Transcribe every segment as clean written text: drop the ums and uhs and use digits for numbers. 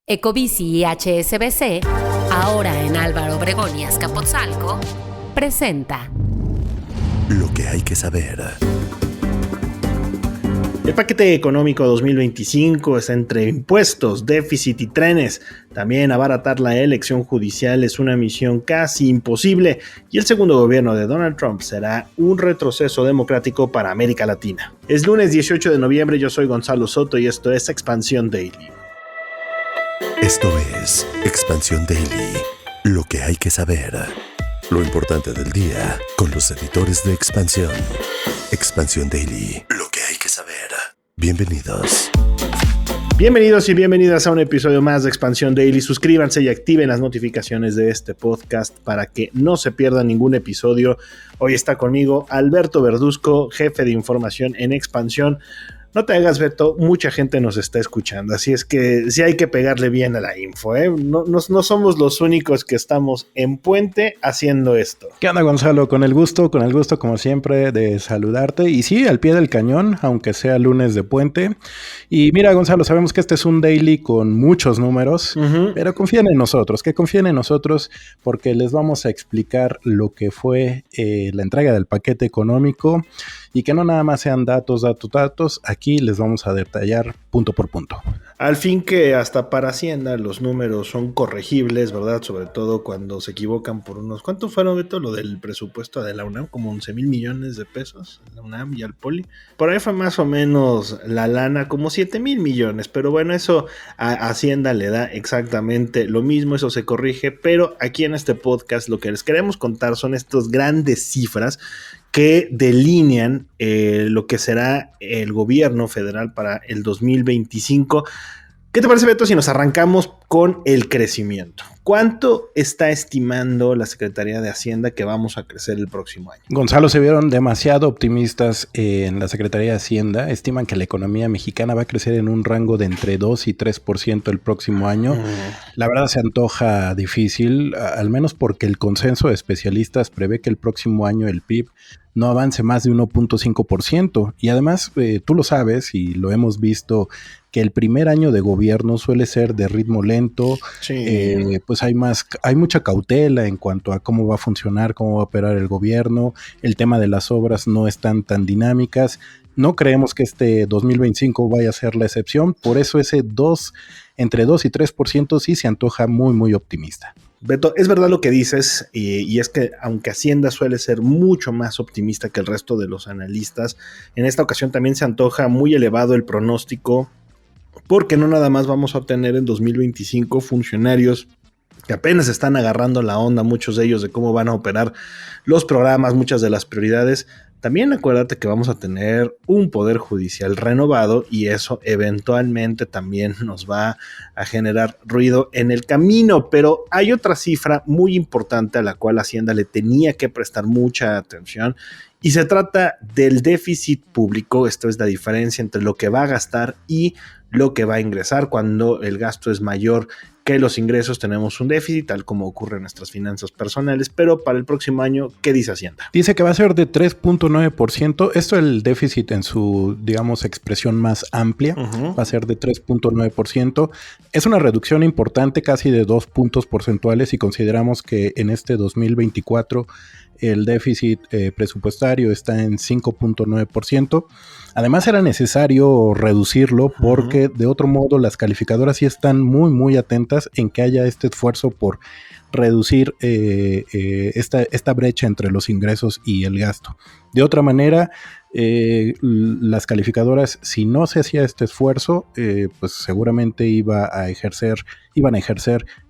Ecobici y HSBC, ahora en Álvaro Obregón y Azcapotzalco, presenta Lo que hay que saber. El paquete económico 2025 está entre impuestos, déficit y trenes. También abaratar la elección judicial es una misión casi imposible y el segundo gobierno de Donald Trump será un retroceso democrático para América Latina. Es lunes 18 de noviembre, yo soy Gonzalo Soto y esto es Expansión Daily. Esto es Expansión Daily. Lo que hay que saber. Lo importante del día con los editores de Expansión. Expansión Daily. Lo que hay que saber. Bienvenidos. Bienvenidos y bienvenidas a un episodio más de Expansión Daily. Suscríbanse y activen las notificaciones de este podcast para que no se pierdan ningún episodio. Hoy está conmigo Alberto Verduzco, jefe de información en Expansión. No te hagas, Beto, mucha gente nos está escuchando, así es que sí hay que pegarle bien a la info, ¿eh? No somos los únicos que estamos en puente haciendo esto. ¿Qué onda, Gonzalo? Con el gusto como siempre de saludarte. Y sí, al pie del cañón, aunque sea lunes de puente. Y mira, Gonzalo, sabemos que este es un daily con muchos números, pero confíen en nosotros, porque les vamos a explicar lo que fue la entrega del paquete económico y que no nada más sean datos. Aquí les vamos a detallar punto por punto. Al fin que hasta para Hacienda los números son corregibles, ¿verdad? Sobre todo cuando se equivocan por unos... ¿Cuánto fueron, Beto, lo del presupuesto de la UNAM? Como 11,000 millones de pesos, la UNAM y al Poli. Por ahí fue más o menos la lana, como 7,000 millones. Pero bueno, eso a Hacienda le da exactamente lo mismo, eso se corrige. Pero aquí en este podcast lo que les queremos contar son estas grandes cifras que delinean lo que será el gobierno federal para el 2025. ¿Qué te parece, Beto, si nos arrancamos con el crecimiento? ¿Cuánto está estimando la Secretaría de Hacienda que vamos a crecer el próximo año? Gonzalo, se vieron demasiado optimistas en la Secretaría de Hacienda. Estiman que la economía mexicana va a crecer en un rango de entre 2 y 3% el próximo año. La verdad se antoja difícil, al menos porque el consenso de especialistas prevé que el próximo año el PIB no avance más de 1.5%. Y además, tú lo sabes y lo hemos visto, que el primer año de gobierno suele ser de ritmo lento. Sí. Pues hay mucha cautela en cuanto a cómo va a funcionar, cómo va a operar el gobierno. El tema de las obras no están tan dinámicas. No creemos que este 2025 vaya a ser la excepción. Por eso ese entre 2 y 3% sí se antoja muy, muy optimista. Beto, es verdad lo que dices, y es que aunque Hacienda suele ser mucho más optimista que el resto de los analistas, en esta ocasión también se antoja muy elevado el pronóstico, porque no nada más vamos a obtener en 2025 funcionarios que apenas están agarrando la onda, muchos de ellos, de cómo van a operar los programas, muchas de las prioridades. También acuérdate que vamos a tener un poder judicial renovado y eso eventualmente también nos va a generar ruido en el camino. Pero hay otra cifra muy importante a la cual Hacienda le tenía que prestar mucha atención y se trata del déficit público. Esto es la diferencia entre lo que va a gastar y lo que va a ingresar. Cuando el gasto es mayor que los ingresos tenemos un déficit, tal como ocurre en nuestras finanzas personales. Pero para el próximo año, ¿qué dice Hacienda? Dice que va a ser de 3.9%. Esto es el déficit en su, digamos, expresión más amplia. Va a ser de 3.9%. Es una reducción importante, casi de 2 puntos porcentuales, si consideramos que en este 2024 el déficit presupuestario está en 5.9%. Además era necesario reducirlo porque de otro modo las calificadoras sí están muy, muy atentas en que haya este esfuerzo por reducir esta brecha entre los ingresos y el gasto. De otra manera, las calificadoras, si no se hacía este esfuerzo, pues seguramente iban a ejercer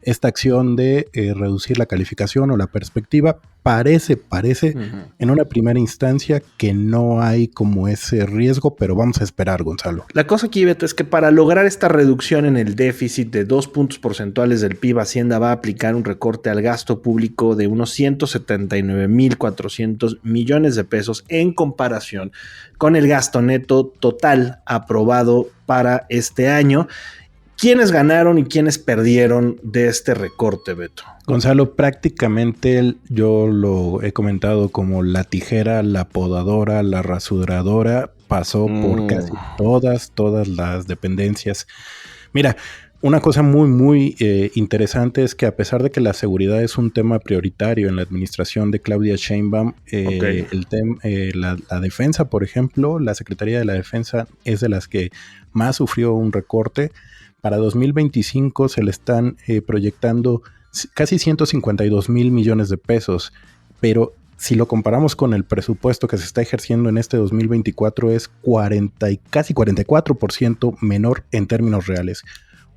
esta acción de reducir la calificación o la perspectiva. Parece en una primera instancia que no hay como ese riesgo, pero vamos a esperar, Gonzalo. La cosa aquí, Beto, es que para lograr esta reducción en el déficit de 2 puntos porcentuales del PIB, Hacienda va a aplicar un recorte al gasto público de unos 179,400 millones de pesos en comparación con el gasto neto total aprobado para este año. ¿Quiénes ganaron y quiénes perdieron de este recorte, Beto? Gonzalo, prácticamente yo lo he comentado como la tijera, la podadora, la rasuradora, pasó por casi todas las dependencias. Mira, Una cosa muy interesante es que a pesar de que la seguridad es un tema prioritario en la administración de Claudia Sheinbaum, la defensa, por ejemplo, la Secretaría de la Defensa es de las que más sufrió un recorte. Para 2025 se le están proyectando casi 152 mil millones de pesos, pero si lo comparamos con el presupuesto que se está ejerciendo en este 2024 es casi 44% menor en términos reales.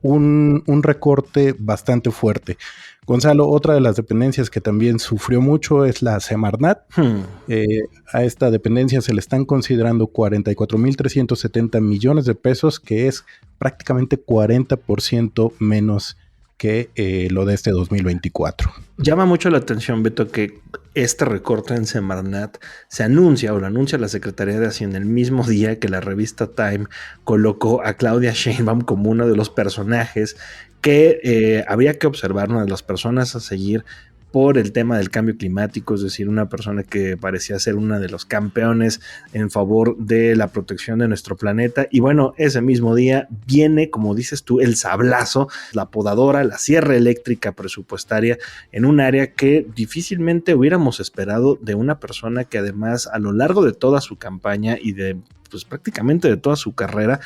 Un recorte bastante fuerte. Gonzalo, otra de las dependencias que también sufrió mucho es la Semarnat. A esta dependencia se le están considerando 44,370 millones de pesos, que es prácticamente 40% menos que lo de este 2024. Llama mucho la atención, Beto, que este recorte en Semarnat se anuncia o lo anuncia la Secretaría de Hacienda el mismo día que la revista Time colocó a Claudia Sheinbaum como uno de los personajes que habría que observar, una de las personas a seguir por el tema del cambio climático, es decir, una persona que parecía ser uno de los campeones en favor de la protección de nuestro planeta. Y bueno, ese mismo día viene, como dices tú, el sablazo, la podadora, la sierra eléctrica presupuestaria en un área que difícilmente hubiéramos esperado de una persona que además a lo largo de toda su campaña y de pues prácticamente de toda su carrera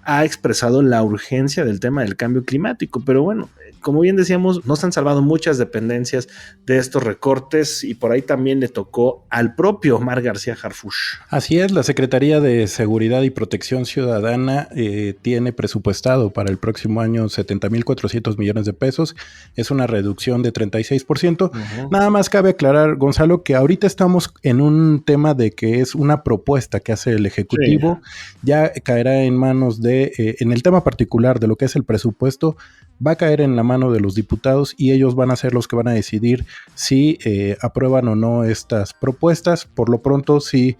ha expresado la urgencia del tema del cambio climático. Pero bueno, como bien decíamos, nos han salvado muchas dependencias de estos recortes y por ahí también le tocó al propio Omar García Harfuch. Así es, la Secretaría de Seguridad y Protección Ciudadana tiene presupuestado para el próximo año 70,400 millones de pesos. Es una reducción de 36%. Nada más cabe aclarar, Gonzalo, que ahorita estamos en un tema de que es una propuesta que hace el Ejecutivo. Sí. Ya caerá en manos en el tema particular de lo que es el presupuesto, va a caer en la mano de los diputados y ellos van a ser los que van a decidir si aprueban o no estas propuestas. Por lo pronto sí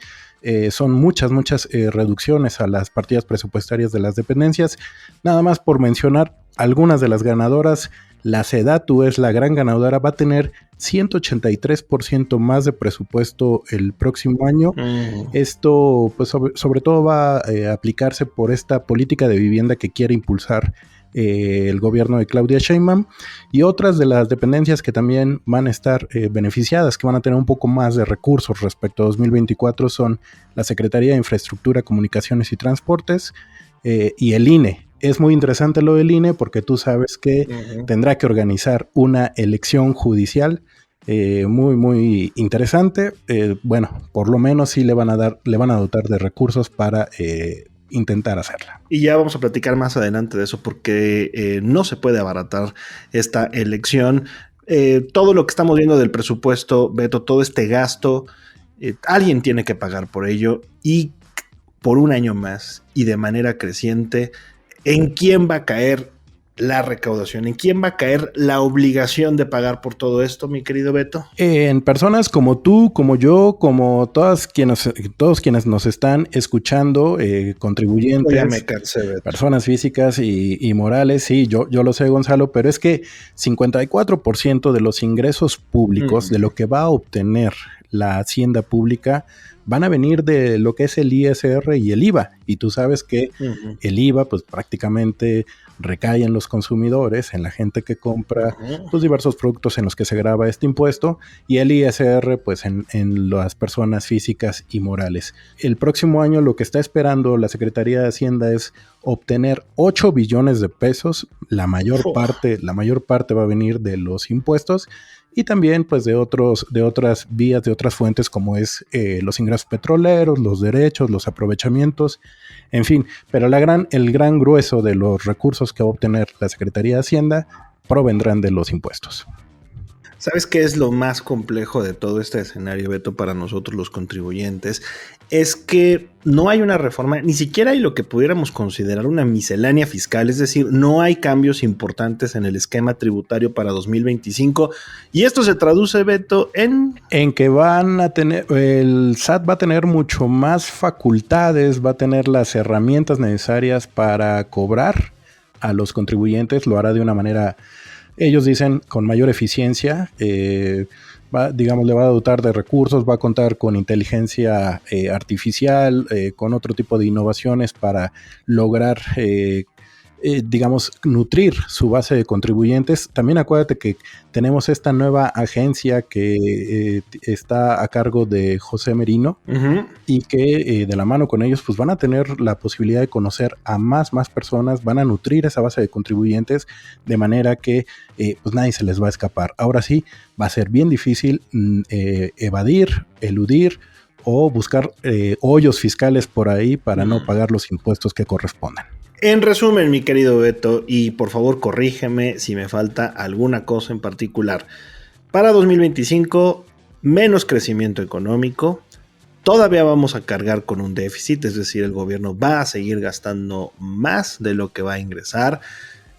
son muchas reducciones a las partidas presupuestarias de las dependencias. Nada más por mencionar algunas de las ganadoras, la SEDATU es la gran ganadora, va a tener 183% más de presupuesto el próximo año. Esto pues sobre todo va a aplicarse por esta política de vivienda que quiere impulsar el gobierno de Claudia Sheinbaum, y otras de las dependencias que también van a estar beneficiadas, que van a tener un poco más de recursos respecto a 2024 son la Secretaría de Infraestructura, Comunicaciones y Transportes y el INE. Es muy interesante lo del INE porque tú sabes que tendrá que organizar una elección judicial muy interesante. Bueno, por lo menos sí le van a dotar de recursos para intentar hacerla. Y ya vamos a platicar más adelante de eso porque no se puede abaratar esta elección. Todo lo que estamos viendo del presupuesto, Beto, todo este gasto, alguien tiene que pagar por ello y por un año más y de manera creciente. ¿En quién va a caer la recaudación? ¿En quién va a caer la obligación de pagar por todo esto, mi querido Beto? En personas como tú, como yo, como todos quienes nos están escuchando, contribuyentes, ya me cansé, Beto. Personas físicas y morales. Sí, yo lo sé, Gonzalo, pero es que 54% de los ingresos públicos, de lo que va a obtener la hacienda pública, van a venir de lo que es el ISR y el IVA. Y tú sabes que el IVA, pues prácticamente recae en los consumidores, en la gente que compra los diversos productos en los que se grava este impuesto, y el ISR, pues en las personas físicas y morales. El próximo año lo que está esperando la Secretaría de Hacienda es obtener 8 billones de pesos. La mayor parte va a venir de los impuestos y también pues de otras vías, de otras fuentes como es los ingresos petroleros, los derechos, los aprovechamientos, en fin. Pero el gran grueso de los recursos que va a obtener la Secretaría de Hacienda provendrán de los impuestos. ¿Sabes qué es lo más complejo de todo este escenario, Beto, para nosotros los contribuyentes? Es que no hay una reforma, ni siquiera hay lo que pudiéramos considerar una miscelánea fiscal, es decir, no hay cambios importantes en el esquema tributario para 2025, y esto se traduce, Beto, en que el SAT va a tener mucho más facultades, va a tener las herramientas necesarias para cobrar a los contribuyentes, lo hará de una manera, ellos dicen, con mayor eficiencia. Le va a dotar de recursos, va a contar con inteligencia artificial, con otro tipo de innovaciones para lograr digamos, nutrir su base de contribuyentes. También acuérdate que tenemos esta nueva agencia que está a cargo de José Merino y que de la mano con ellos pues van a tener la posibilidad de conocer a más personas, van a nutrir esa base de contribuyentes de manera que pues nadie se les va a escapar. Ahora sí, va a ser bien difícil evadir, eludir o buscar hoyos fiscales por ahí para no pagar los impuestos que correspondan. En resumen, mi querido Beto, y por favor corrígeme si me falta alguna cosa en particular. Para 2025, menos crecimiento económico, todavía vamos a cargar con un déficit, es decir, el gobierno va a seguir gastando más de lo que va a ingresar.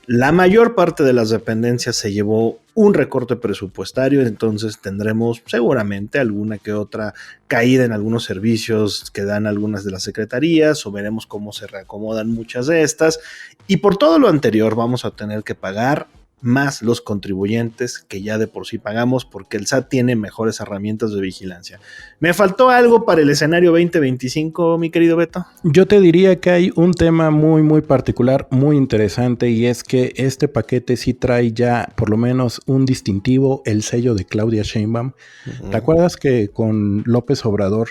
La mayor parte de las dependencias se llevó un recorte presupuestario, entonces tendremos seguramente alguna que otra caída en algunos servicios que dan algunas de las secretarías, o veremos cómo se reacomodan muchas de estas, y por todo lo anterior vamos a tener que pagar más los contribuyentes que ya de por sí pagamos, porque el SAT tiene mejores herramientas de vigilancia. ¿Me faltó algo para el escenario 2025, mi querido Beto? Yo te diría que hay un tema muy particular, muy interesante, y es que este paquete sí trae ya por lo menos un distintivo, el sello de Claudia Sheinbaum. ¿Te acuerdas que con López Obrador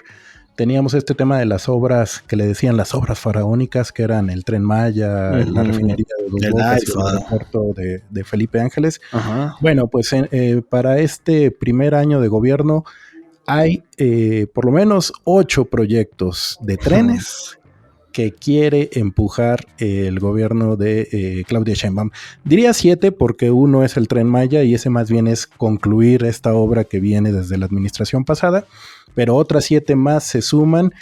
teníamos este tema de las obras que le decían las obras faraónicas, que eran el Tren Maya, la refinería de Dos Bocas y el aeropuerto de Felipe Ángeles? Bueno, pues para este primer año de gobierno hay por lo menos 8 proyectos de trenes que quiere empujar el gobierno de Claudia Sheinbaum. Diría 7 porque uno es el Tren Maya y ese más bien es concluir esta obra que viene desde la administración pasada, pero otras 7 más se suman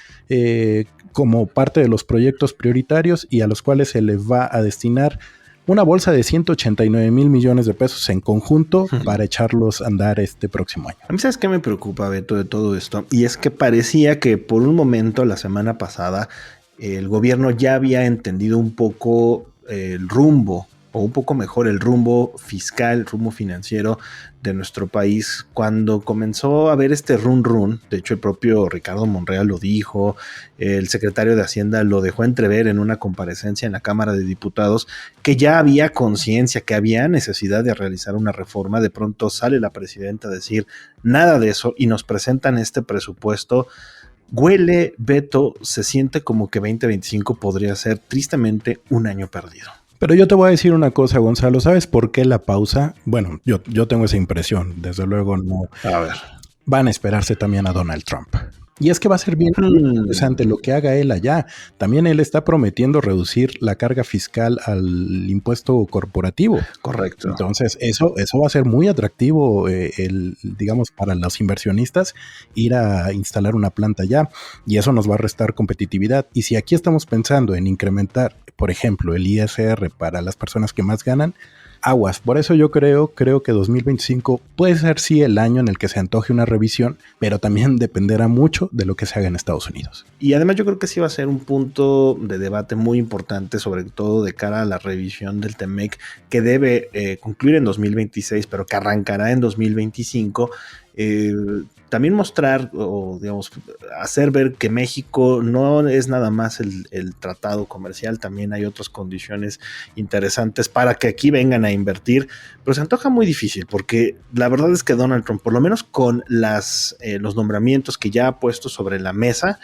como parte de los proyectos prioritarios y a los cuales se les va a destinar una bolsa de 189 mil millones de pesos en conjunto para echarlos a andar este próximo año. A mí, ¿sabes qué me preocupa, Beto, de todo esto? Y es que parecía que por un momento la semana pasada el gobierno ya había entendido un poco el rumbo, o un poco mejor el rumbo fiscal, el rumbo financiero de nuestro país, cuando comenzó a haber este run. De hecho, el propio Ricardo Monreal lo dijo, el secretario de Hacienda lo dejó entrever en una comparecencia en la Cámara de Diputados, que ya había conciencia, que había necesidad de realizar una reforma. De pronto sale la presidenta a decir nada de eso y nos presentan este presupuesto. Huele, Beto, se siente como que 2025 podría ser tristemente un año perdido. Pero yo te voy a decir una cosa, Gonzalo, ¿sabes por qué la pausa? Bueno, yo tengo esa impresión, desde luego no. A ver. Van a esperarse también a Donald Trump. Y es que va a ser bien interesante lo que haga él allá. También él está prometiendo reducir la carga fiscal al impuesto corporativo. Correcto. Entonces, eso va a ser muy atractivo, digamos, para los inversionistas, ir a instalar una planta allá. Y eso nos va a restar competitividad. Y si aquí estamos pensando en incrementar, por ejemplo, el ISR para las personas que más ganan, aguas. Por eso yo creo que 2025 puede ser sí el año en el que se antoje una revisión, pero también dependerá mucho de lo que se haga en Estados Unidos. Y además yo creo que sí va a ser un punto de debate muy importante, sobre todo de cara a la revisión del TEMEC, que debe concluir en 2026, pero que arrancará en 2025. También mostrar, o digamos, hacer ver que México no es nada más el tratado comercial, también hay otras condiciones interesantes para que aquí vengan a invertir, pero se antoja muy difícil, porque la verdad es que Donald Trump, por lo menos con los nombramientos que ya ha puesto sobre la mesa,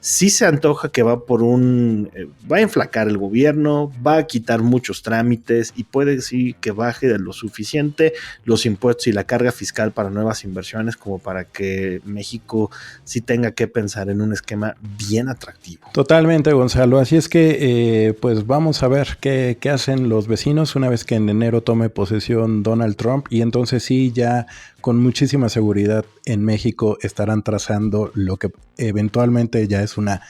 sí se antoja que va a enflacar el gobierno, va a quitar muchos trámites y puede sí que baje de lo suficiente los impuestos y la carga fiscal para nuevas inversiones, como para que México sí tenga que pensar en un esquema bien atractivo. Totalmente, Gonzalo. Así es que pues vamos a ver qué hacen los vecinos una vez que en enero tome posesión Donald Trump, y entonces sí, ya con muchísima seguridad en México estarán trazando lo que eventualmente ya es una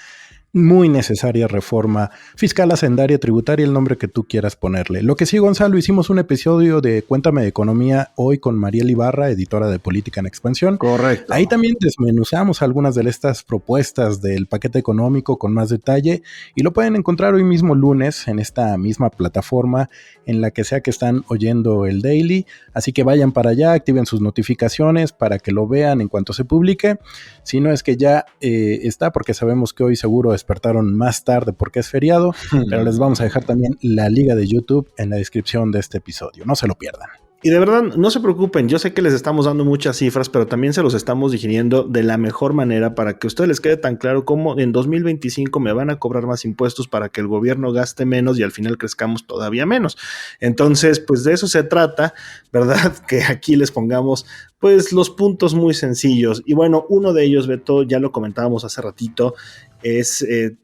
muy necesaria reforma fiscal, hacendaria, tributaria, el nombre que tú quieras ponerle. Lo que sí, Gonzalo, hicimos un episodio de Cuéntame de Economía hoy con Mariel Ibarra, editora de Política en Expansión. Correcto. Ahí también desmenuzamos algunas de estas propuestas del paquete económico con más detalle, y lo pueden encontrar hoy mismo lunes en esta misma plataforma en la que sea que están oyendo el Daily. Así que vayan para allá, activen sus notificaciones para que lo vean en cuanto se publique. Si no es que ya está, porque sabemos que hoy seguro despertaron más tarde porque es feriado, pero les vamos a dejar también la liga de YouTube en la descripción de este episodio. No se lo pierdan. Y de verdad, no se preocupen, yo sé que les estamos dando muchas cifras, pero también se los estamos digiriendo de la mejor manera para que a ustedes les quede tan claro cómo en 2025 me van a cobrar más impuestos para que el gobierno gaste menos y al final crezcamos todavía menos. Entonces, pues de eso se trata, ¿verdad? Que aquí les pongamos pues los puntos muy sencillos. Y bueno, uno de ellos, Beto, ya lo comentábamos hace ratito,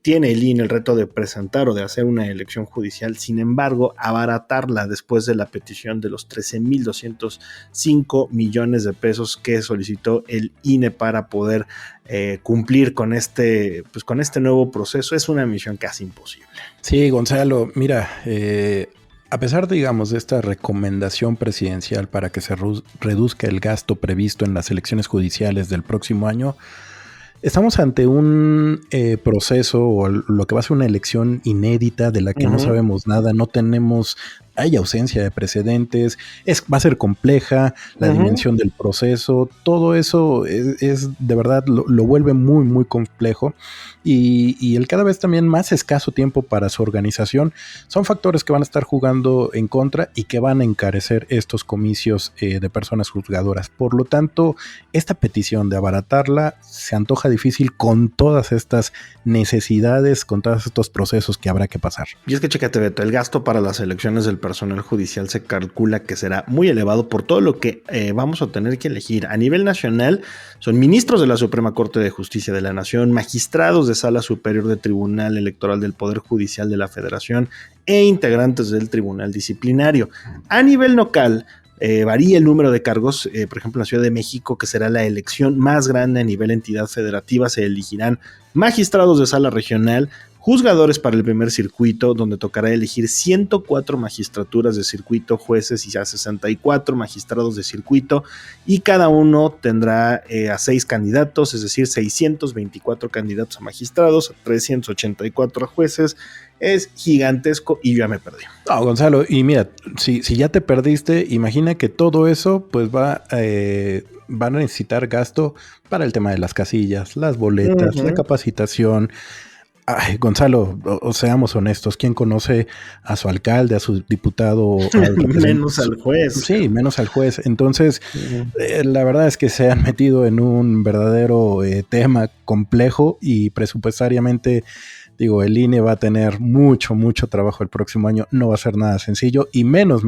tiene el INE el reto de presentar o de hacer una elección judicial, sin embargo, abaratarla después de la petición de los 13,205 millones de pesos que solicitó el INE para poder cumplir con este nuevo proceso. Es una misión casi imposible. Sí, Gonzalo, mira, a pesar, digamos, de esta recomendación presidencial para que se reduzca el gasto previsto en las elecciones judiciales del próximo año, estamos ante un proceso o lo que va a ser una elección inédita de la que no sabemos nada, hay ausencia de precedentes, va a ser compleja, la dimensión del proceso, todo eso es de verdad lo vuelve muy, muy complejo y el cada vez también más escaso tiempo para su organización son factores que van a estar jugando en contra y que van a encarecer estos comicios de personas juzgadoras. Por lo tanto, esta petición de abaratarla se antoja difícil con todas estas necesidades, con todos estos procesos que habrá que pasar. Y es que chécate, Beto, el gasto para las elecciones del personal judicial se calcula que será muy elevado por todo lo que vamos a tener que elegir. A nivel nacional, son ministros de la Suprema Corte de Justicia de la Nación, magistrados de Sala Superior de Tribunal Electoral del Poder Judicial de la Federación e integrantes del Tribunal Disciplinario. A nivel local, varía el número de cargos, por ejemplo en la Ciudad de México, que será la elección más grande a nivel entidad federativa, se elegirán magistrados de sala regional, juzgadores para el primer circuito, donde tocará elegir 104 magistraturas de circuito, jueces y a 64 magistrados de circuito, y cada uno tendrá a 6 candidatos, es decir, 624 candidatos a magistrados, 384 a jueces. Es gigantesco y yo ya me perdí. No, Gonzalo, y mira, si ya te perdiste, imagina que todo eso pues van a necesitar gasto para el tema de las casillas, las boletas, la capacitación. Ay, Gonzalo, seamos honestos, ¿quién conoce a su alcalde, a su diputado? Menos al juez. Sí, menos al juez. Entonces, la verdad es que se han metido en un verdadero tema complejo y presupuestariamente, digo, el INE va a tener mucho trabajo el próximo año, no va a ser nada sencillo y menos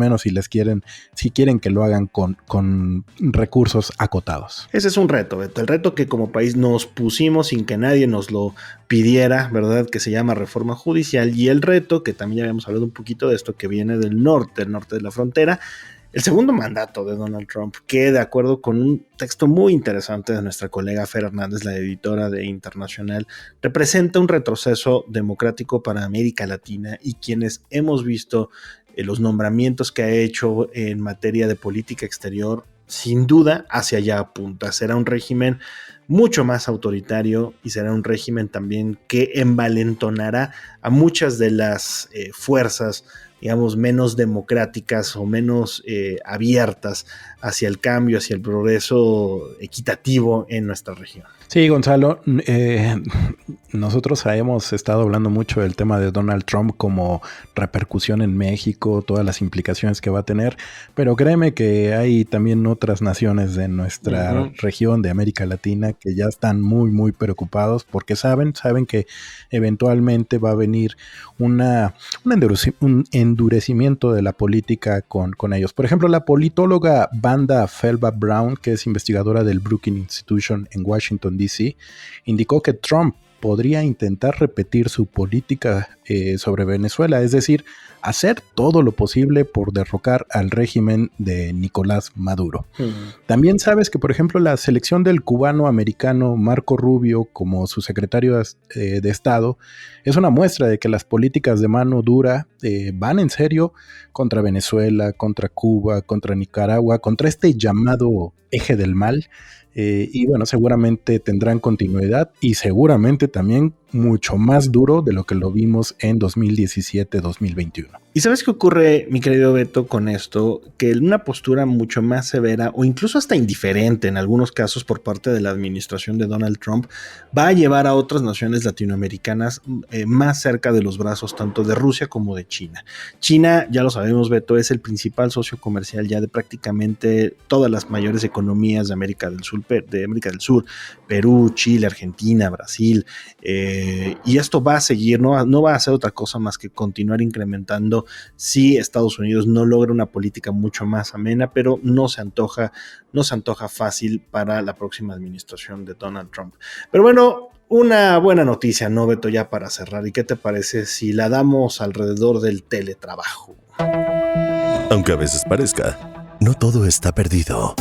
si quieren que lo hagan con recursos acotados. Ese es un reto, Beto, el reto que como país nos pusimos sin que nadie nos lo pidiera, ¿verdad? Que se llama reforma judicial, y el reto, que también ya habíamos hablado un poquito de esto, que viene del norte de la frontera, el segundo mandato de Donald Trump, que de acuerdo con un texto muy interesante de nuestra colega Fer Hernández, la editora de Internacional, representa un retroceso democrático para América Latina, y quienes hemos visto los nombramientos que ha hecho en materia de política exterior, sin duda hacia allá apunta. Será un régimen mucho más autoritario y será un régimen también que envalentonará a muchas de las fuerzas, digamos, menos democráticas o menos abiertas hacia el cambio, hacia el progreso equitativo en nuestra región. Sí, Gonzalo, nosotros hemos estado hablando mucho del tema de Donald Trump como repercusión en México, todas las implicaciones que va a tener, pero créeme que hay también otras naciones de nuestra región de América Latina que ya están muy preocupados porque saben que eventualmente va a venir un endurecimiento de la política con ellos. Por ejemplo, la politóloga Wanda Felba Brown, que es investigadora del Brookings Institution en Washington, D.C., indicó que Trump podría intentar repetir su política sobre Venezuela, es decir, hacer todo lo posible por derrocar al régimen de Nicolás Maduro. También sabes que, por ejemplo, la selección del cubano-americano Marco Rubio como su secretario de Estado es una muestra de que las políticas de mano dura van en serio contra Venezuela, contra Cuba, contra Nicaragua, contra este llamado eje del mal. Y bueno, seguramente tendrán continuidad y seguramente también mucho más duro de lo que lo vimos en 2017-2021. ¿Y sabes qué ocurre, mi querido Beto, con esto? Que una postura mucho más severa o incluso hasta indiferente en algunos casos por parte de la administración de Donald Trump va a llevar a otras naciones latinoamericanas más cerca de los brazos tanto de Rusia como de China. China, ya lo sabemos, Beto, es el principal socio comercial ya de prácticamente todas las mayores economías de América del Sur, Perú, Chile, Argentina, Brasil, y esto va a seguir, no va a hacer otra cosa más que continuar incrementando si Estados Unidos no logra una política mucho más amena, pero no se antoja fácil para la próxima administración de Donald Trump. Pero bueno, una buena noticia, ¿no, Beto? Ya para cerrar, ¿y qué te parece si la damos alrededor del teletrabajo? Aunque a veces parezca, no todo está perdido.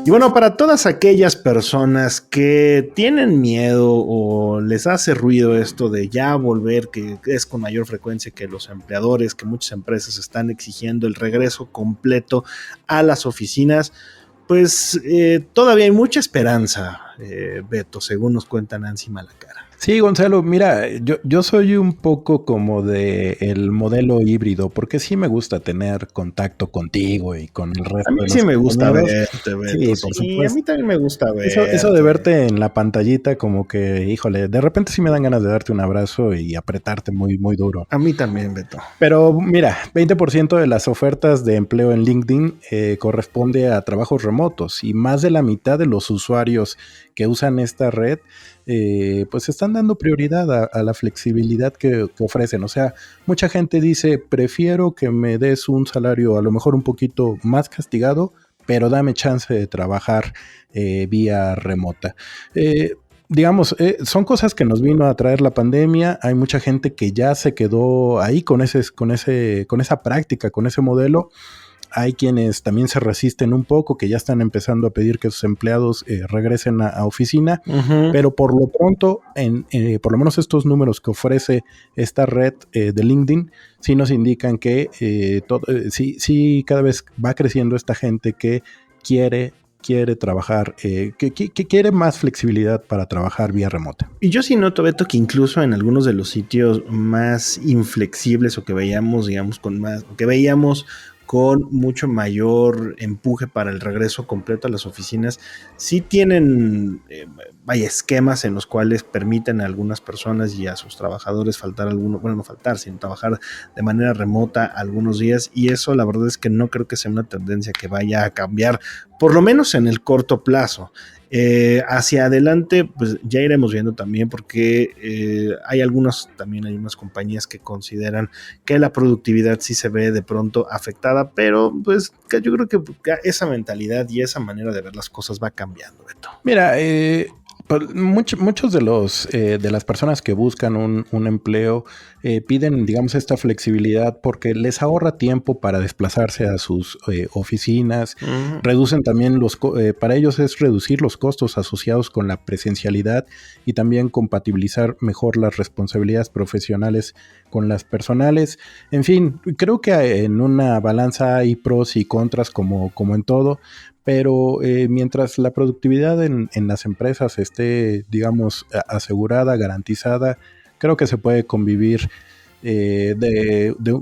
Y bueno, para todas aquellas personas que tienen miedo o les hace ruido esto de ya volver, que es con mayor frecuencia que los empleadores, que muchas empresas están exigiendo el regreso completo a las oficinas, pues todavía hay mucha esperanza, Beto, según nos cuenta Nancy Malacara. Sí, Gonzalo, mira, yo soy un poco como de el modelo híbrido, porque sí me gusta tener contacto contigo y con el resto. A mí de sí los me gusta compañeros. verte, Beto. Sí, por supuesto. A mí también me gusta verte. Eso de verte en la pantallita, como que, híjole, de repente sí me dan ganas de darte un abrazo y apretarte muy, muy duro. A mí también, Beto. Pero mira, 20% de las ofertas de empleo en LinkedIn corresponde a trabajos remotos y más de la mitad de los usuarios que usan esta red pues están dando prioridad a la flexibilidad que ofrecen. O sea, mucha gente dice, prefiero que me des un salario a lo mejor un poquito más castigado, pero dame chance de trabajar vía remota. Digamos, son cosas que nos vino a traer la pandemia. Hay mucha gente que ya se quedó ahí con esa práctica, con ese modelo. Hay quienes también se resisten un poco, que ya están empezando a pedir que sus empleados regresen a oficina, pero por lo pronto, por lo menos estos números que ofrece esta red de LinkedIn, sí nos indican que sí cada vez va creciendo esta gente que quiere trabajar, que quiere más flexibilidad para trabajar vía remota. Y yo sí noto, Beto, que incluso en algunos de los sitios más inflexibles o que veíamos, digamos, con mucho mayor empuje para el regreso completo a las oficinas, sí tienen esquemas en los cuales permiten a algunas personas y a sus trabajadores sino trabajar de manera remota algunos días, y eso la verdad es que no creo que sea una tendencia que vaya a cambiar, por lo menos en el corto plazo. Hacia adelante, pues ya iremos viendo también, porque hay unas compañías que consideran que la productividad sí se ve de pronto afectada, pero pues yo creo que esa mentalidad y esa manera de ver las cosas va cambiando, Beto. Mira, muchos de las personas que buscan un empleo piden, digamos, esta flexibilidad porque les ahorra tiempo para desplazarse a sus oficinas. Reducen también para ellos es reducir los costos asociados con la presencialidad y también compatibilizar mejor las responsabilidades profesionales con las personales. En fin, creo que en una balanza hay pros y contras como en todo. Pero mientras la productividad en las empresas esté, digamos, asegurada, garantizada, creo que se puede convivir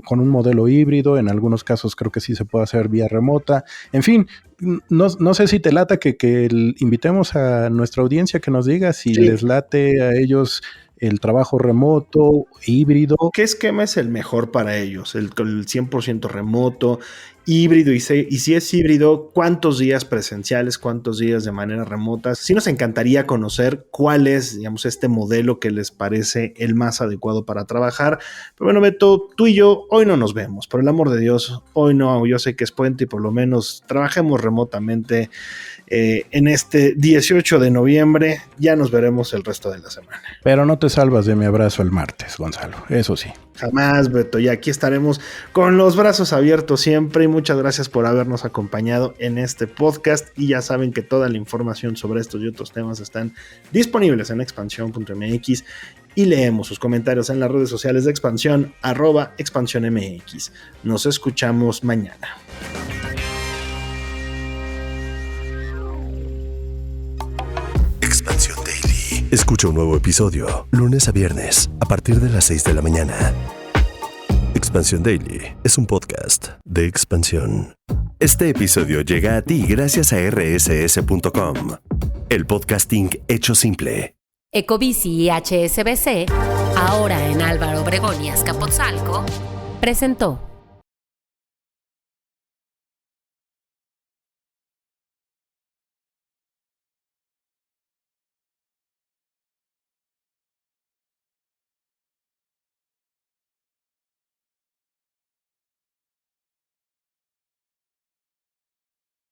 con un modelo híbrido. En algunos casos creo que sí se puede hacer vía remota. En fin, no sé si te lata que invitemos a nuestra audiencia que nos diga si les late a ellos el trabajo remoto, híbrido. ¿Qué esquema es el mejor para ellos? ¿El 100% remoto, híbrido? Y si es híbrido, ¿cuántos días presenciales, cuántos días de manera remota? Sí nos encantaría conocer cuál es, digamos, este modelo que les parece el más adecuado para trabajar. Pero bueno, Beto, tú y yo hoy no nos vemos. Por el amor de Dios, hoy no. Yo sé que es puente y por lo menos trabajemos remotamente en este 18 de noviembre. Ya nos veremos el resto de la semana. Pero no te salvas de mi abrazo el martes, Gonzalo. Eso sí. Jamás, Beto. Y aquí estaremos con los brazos abiertos siempre. Y muchas gracias por habernos acompañado en este podcast. Y ya saben que toda la información sobre estos y otros temas están disponibles en expansión.mx. Y leemos sus comentarios en las redes sociales de Expansión, @expansiónmx. Nos escuchamos mañana. Escucha un nuevo episodio lunes a viernes a partir de las 6 de la mañana. Expansión Daily es un podcast de Expansión. Este episodio llega a ti gracias a rss.com, el podcasting hecho simple. Ecobici y HSBC, ahora en Álvaro Obregón y Azcapotzalco, presentó